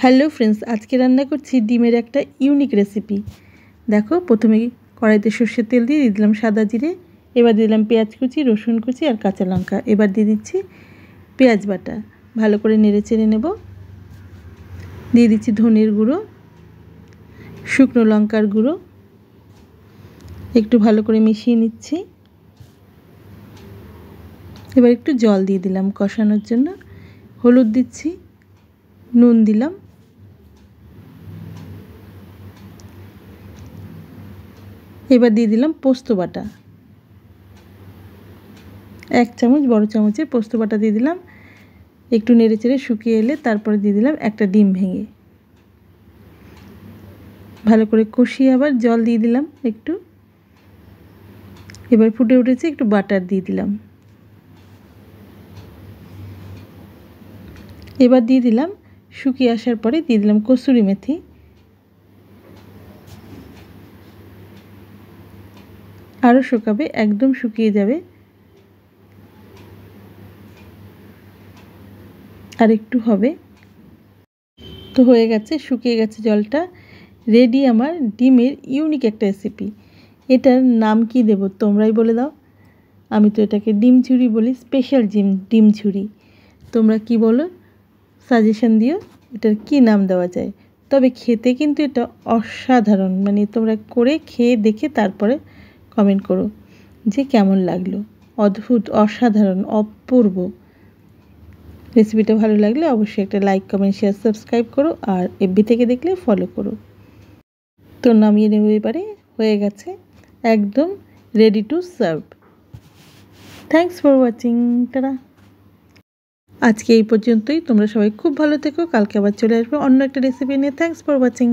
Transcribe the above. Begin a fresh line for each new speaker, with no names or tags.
Hello friends, আজকে রান্না করছি ডিমের একটা ইউনিক রেসিপি। দেখো, প্রথমে কড়াইতে সর্ষের তেল দিয়ে দিলাম সাদা জিরে, এবার দিলাম পেঁয়াজ কুচি, রসুন কুচি আর কাঁচা লঙ্কা। এবার দিয়ে দিচ্ছি পেঁয়াজ বাটা, ভালো করে নেড়ে চেড়ে নেব। দিয়ে দিচ্ছি ধনের গুঁড়ো, শুকনো লঙ্কার গুঁড়ো, একটু ভালো করে মিশিয়ে নিচ্ছি। এবার একটু জল দিয়ে দিলাম কষানোর জন্য। হলুদ দিচ্ছি, নুন দিলাম, এবার দিয়ে দিলাম পোস্ত বাটা, 1 চামচ বড় চামচের পোস্ত বাটা দিয়ে দিলাম। একটু নেড়ে চেড়ে শুকিয়ে এলে তারপরে দিয়ে দিলাম একটা ডিম ভেঙে। ভালো করে কষিয়ে আবার জল দিয়ে দিলাম একটু। এবার ফুটে উঠেছে, একটু বাটার দিয়ে দিলাম। এবার দিয়ে দিলাম শুকিয়ে আসার পরে দিয়ে দিলাম কসুরি মেথি। আরও শুকাবে, একদম শুকিয়ে যাবে। আর একটু হবে, তো হয়ে গেছে, শুকিয়ে গেছে জলটা। রেডি আমার ডিমের ইউনিক একটা রেসিপি। এটার নাম কি দেব তোমরাই বলে দাও। আমি তো এটাকে ডিম ঝুরি বলি, স্পেশাল ডিম ঝুরি। তোমরা কি বলো, সাজেশন দিও এটার কি নাম দেওয়া যায়। তবে খেতে কিন্তু এটা অসাধারণ, মানে তোমরা করে খেয়ে দেখে তারপরে কমেন্ট করো যে কেমন লাগলো। অদ্ভুত, অসাধারণ, অপূর্ব। রেসিপিটা ভালো লাগলে অবশ্যই একটা লাইক, কমেন্ট, শেয়ার, সাবস্ক্রাইব করো। আর এফবি থেকে দেখলে ফলো করো। তো নামিয়ে নেব এবারে, হয়ে গেছে, একদম ready to serve. Thanks for watching. Tata. আজকে এই পর্যন্তই। তোমরা সবাই খুব ভালো থেকো। কালকে আবার চলে আসবো অন্য একটা রেসিপি নিয়ে। Thanks for watching.